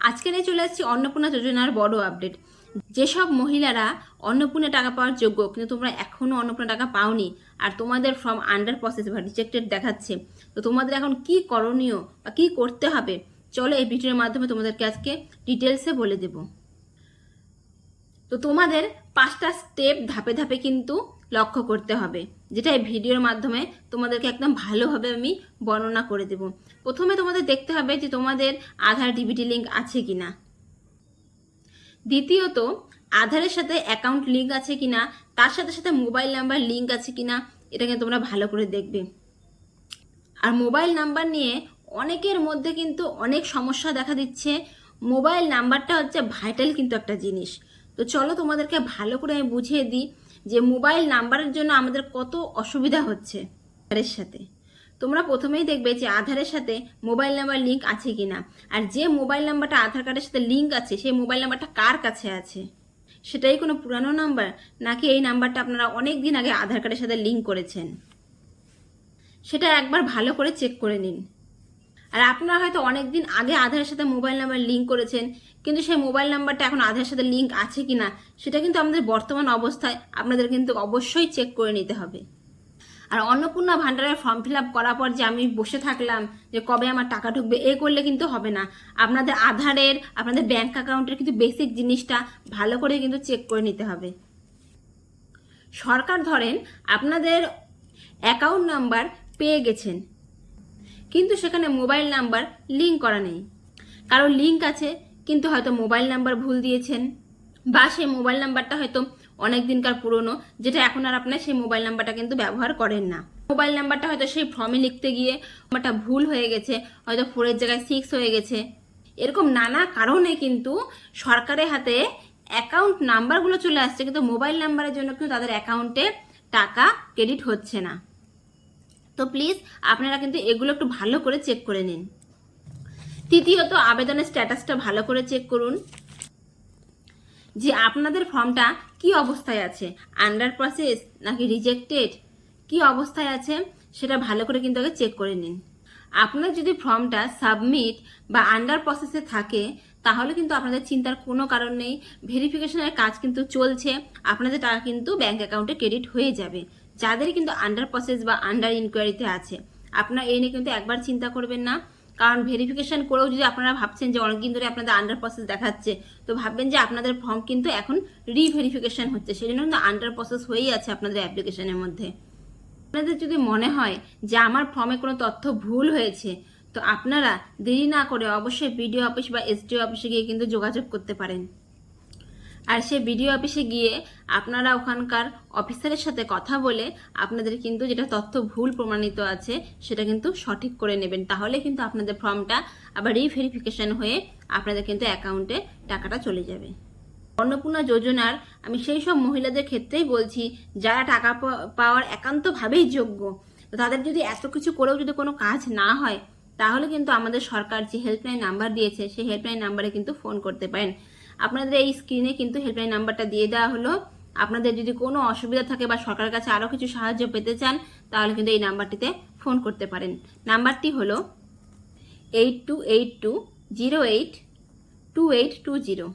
আজকে নিয়ে চলে আসছি অন্নপূর্ণা যোজনার বড় আপডেট। যেসব মহিলারা অন্নপূর্ণা টাকা পাওয়ার যোগ্য কিন্তু তোমরা এখনও অন্নপূর্ণা টাকা পাওনি আর তোমাদের ফর্ম আন্ডার প্রসেস বা রিজেক্টেড দেখাচ্ছে, তো তোমাদের এখন কি করণীয় বা কী করতে হবে চলো এই ভিডিওর মাধ্যমে তোমাদেরকে আজকে ডিটেলসে বলে দেব। তো তোমাদের 5টা স্টেপ ধাপে ধাপে কিন্তু লক্ষ্য করতে হবে, যেটা এই ভিডিওর মাধ্যমে তোমাদেরকে একদম ভালোভাবে আমি বর্ণনা করে দেব। প্রথমে তোমাদের দেখতে হবে যে তোমাদের আধার ডিবিটি লিঙ্ক আছে কিনা। দ্বিতীয়ত আধারের সাথে অ্যাকাউন্ট লিঙ্ক আছে কিনা, তার সাথে সাথে মোবাইল নাম্বার লিঙ্ক আছে কিনা, এটাকে তোমরা ভালো করে দেখবে। আর মোবাইল নাম্বার নিয়ে অনেকের মধ্যে কিন্তু অনেক সমস্যা দেখা দিচ্ছে। মোবাইল নাম্বারটা হচ্ছে ভাইটাল কিন্তু একটা জিনিস। তো চলো তোমাদেরকে ভালো করে আমি বুঝিয়ে দিই যে মোবাইল নাম্বারের জন্য আমাদের কত অসুবিধা হচ্ছে আধারের সাথে। তোমরা প্রথমেই দেখবে যে আধারের সাথে মোবাইল নাম্বার লিঙ্ক আছে কিনা, আর যে মোবাইল নাম্বারটা আধার কার্ডের সাথে লিঙ্ক আছে সেই মোবাইল নাম্বারটা কার কাছে আছে, সেটাই কোনো পুরানো নাম্বার নাকি এই নাম্বারটা আপনারা অনেক দিন আগে আধার কার্ডের সাথে লিঙ্ক করেছেন, সেটা একবার ভালো করে চেক করে নিন। আর আপনারা হয়তো অনেক দিন আগে আধারের সাথে মোবাইল নাম্বার লিঙ্ক করেছেন, কিন্তু সেই মোবাইল নাম্বারটা এখন আধারের সাথে লিঙ্ক আছে কিনা সেটা কিন্তু আমাদের বর্তমান অবস্থায় আপনাদের কিন্তু অবশ্যই চেক করে নিতে হবে। আর অন্নপূর্ণা ভান্ডারের ফর্ম ফিল আপ করার পর যে আমি বসে থাকলাম যে কবে আমার টাকা ঢুকবে, এ করলে কিন্তু হবে না। আপনাদের আধারের, আপনাদের ব্যাংক অ্যাকাউন্টের কিন্তু বেসিক জিনিসটা ভালো করে কিন্তু চেক করে নিতে হবে। সরকার ধরেন আপনাদের অ্যাকাউন্ট নাম্বার পেয়ে গেছেন, কিন্তু সেখানে মোবাইল নাম্বার লিঙ্ক করা নেই। কারো লিঙ্ক আছে কিন্তু হয়তো মোবাইল নাম্বার ভুল দিয়েছেন, বা সেই মোবাইল নাম্বারটা হয়তো অনেক দিনকার পুরনো, যেটা এখন আর আপনার সেই মোবাইল নাম্বারটা কিন্তু ব্যবহার করেন না। মোবাইল নাম্বারটা হয়তো সেই ফর্মে লিখতে গিয়ে নাম্বারটা ভুল হয়ে গেছে, হয়তো 4-এর জায়গায় 6 হয়ে গেছে। এরকম নানা কারণে কিন্তু সরকারের হাতে অ্যাকাউন্ট নাম্বারগুলো চলে আসছে, কিন্তু মোবাইল নাম্বারের জন্য কিন্তু তাদের অ্যাকাউন্টে টাকা ক্রেডিট হচ্ছে না। তো প্লিজ আপনারা কিন্তু এগুলো একটু ভালো করে চেক করে নিন। তৃতীয়ত আবেদনের স্ট্যাটাসটা ভালো করে চেক করুন যে আপনাদের ফর্মটা কি অবস্থায় আছে, আন্ডার প্রসেস নাকি রিজেক্টেড, কি অবস্থায় আছে সেটা ভালো করে কিন্তু আগে চেক করে নিন। আপনার যদি ফর্মটা সাবমিট বা আন্ডার প্রসেসে থাকে তাহলে কিন্তু আপনাদের চিন্তার কোনো কারণ নেই, ভেরিফিকেশনের কাজ কিন্তু চলছে, আপনাদের টাকা কিন্তু ব্যাংক অ্যাকাউন্টে ক্রেডিট হয়ে যাবে। যাদের কিন্তু আন্ডার প্রসেস বা আন্ডার ইনকোয়ারিতে আছে আপনারা এই নিয়ে কিন্তু একবার চিন্তা করবেন না। কারণ ভেরিফিকেশন করেও যদি আপনারা ভাবছেন যে অনেকদিন ধরে আপনাদের আন্ডার প্রসেস দেখাচ্ছে, তো ভাববেন যে আপনাদের ফর্ম কিন্তু এখন রিভেরিফিকেশন হচ্ছে, সেই জন্য কিন্তু আন্ডার প্রসেস হয়েই আছে আপনাদের অ্যাপ্লিকেশনের মধ্যে। আপনাদের যদি মনে হয় যে আমার ফর্মে কোনো তথ্য ভুল হয়েছে, তো আপনারা দেরি না করে অবশ্যই বিডিও অফিস বা এসডিও অফিসে গিয়ে কিন্তু যোগাযোগ করতে পারেন। আর সে বিডিও অফিসে গিয়ে আপনারা ওখানকার অফিসারের সাথে কথা বলে আপনাদের কিন্তু যেটা তথ্য ভুল প্রমাণিত আছে সেটা কিন্তু সঠিক করে নেবেন। তাহলে কিন্তু আপনাদের ফর্মটা আবার রিভেরিফিকেশন হয়ে আপনাদের কিন্তু অ্যাকাউন্টে টাকাটা চলে যাবে। অন্নপূর্ণা যোজনার আমি সেই সব মহিলাদের ক্ষেত্রেই বলছি যারা টাকা পাওয়ার একান্তভাবেই যোগ্য। তো তাদের যদি এত কিছু করেও যদি কোনো কাজ না হয়, তাহলে কিন্তু আমাদের সরকার যে হেল্পলাইন নাম্বার দিয়েছে সেই হেল্পলাইন নাম্বারে কিন্তু ফোন করতে পারেন। আপনাদের এই স্ক্রিনে কিন্তু হেল্পলাইন নাম্বারটা দিয়ে দেওয়া হলো। আপনাদের যদি কোনো অসুবিধা থাকে বা সরকারের কাছে আরও কিছু সাহায্য পেতে চান তাহলে কিন্তু এই নাম্বারটিতে ফোন করতে পারেন। নাম্বারটি হলো 8282082820।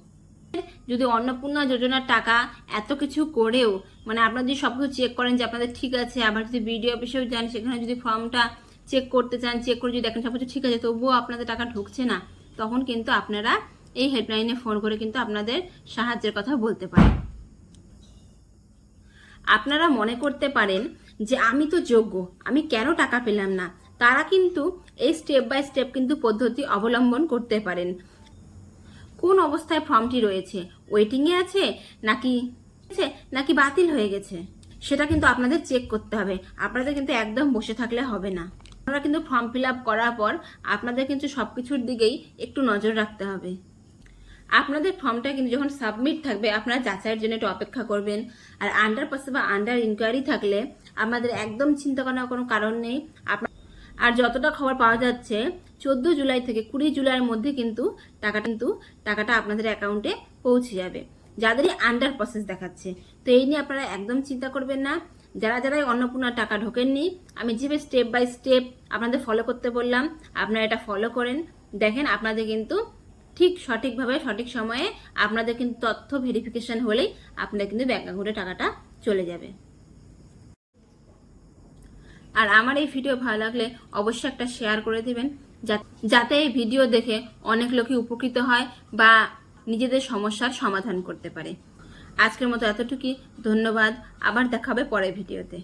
যদি অন্নপূর্ণা যোজনার টাকা এত কিছু করেও মানে আপনারা যদি সব কিছু চেক করেন যে আপনাদের ঠিক আছে, আবার যদি বিডিও অফিসেও যান সেখানে যদি ফর্মটা চেক করতে চান, চেক করে যদি দেখেন সব কিছু ঠিক আছে তবুও আপনাদের টাকা ঢুকছে না, তখন কিন্তু আপনারা এই হেল্পলাইনে ফোন করে কিন্তু আপনাদের সাহায্যের কথা বলতে পারেন। আপনারা মনে করতে পারেন যে আমি তো যোগ্য, আমি কেন টাকা পেলাম না, তারা কিন্তু এই স্টেপ বাই স্টেপ কিন্তু পদ্ধতি অবলম্বন করতে পারেন। কোন অবস্থায় ফর্মটি রয়েছে, ওয়েটিংয়ে আছে নাকি বাতিল হয়ে গেছে, সেটা কিন্তু আপনাদের চেক করতে হবে। আপনাদের কিন্তু একদম বসে থাকলে হবে না। আপনারা কিন্তু ফর্ম ফিল আপ করার পর আপনাদের কিন্তু সব কিছুর দিকেই একটু নজর রাখতে হবে। আপনাদের ফর্মটা কিন্তু যখন সাবমিট থাকবে আপনারা যাচাইয়ের জন্য একটু অপেক্ষা করবেন। আর আন্ডার প্রসেস বা আন্ডার ইনকোয়ারি থাকলে আমাদের একদম চিন্তা করার কোনো কারণ নেই। আর যতটা খবর পাওয়া যাচ্ছে 14 জুলাই থেকে 20 জুলাইয়ের মধ্যে কিন্তু টাকাটা আপনাদের অ্যাকাউন্টে পৌঁছে যাবে, যাদেরই আন্ডার প্রসেস দেখাচ্ছে। তো এই নিয়ে আপনারা একদম চিন্তা করবেন না। যারা অন্নপূর্ণার টাকা ঢোকেননি, আমি যেভাবে স্টেপ বাই স্টেপ আপনাদের ফলো করতে বললাম আপনারা এটা ফলো করেন, দেখেন আপনাদের কিন্তু ঠিক সঠিকভাবে সঠিক সময়ে আপনাদের কিন্তু তথ্য ভেরিফিকেশন হলেই আপনাদের কিন্তু ব্যাংক অ্যাকাউন্টে টাকাটা চলে যাবে। আর আমার এই ভিডিও ভালো লাগলে অবশ্যই একটা শেয়ার করে দেবেন, যাতে এই ভিডিও দেখে অনেক লোকই উপকৃত হয় বা নিজেদের সমস্যার সমাধান করতে পারে। আজকের মতো এতটুকুই, ধন্যবাদ। আবার দেখা হবে পরের ভিডিওতে।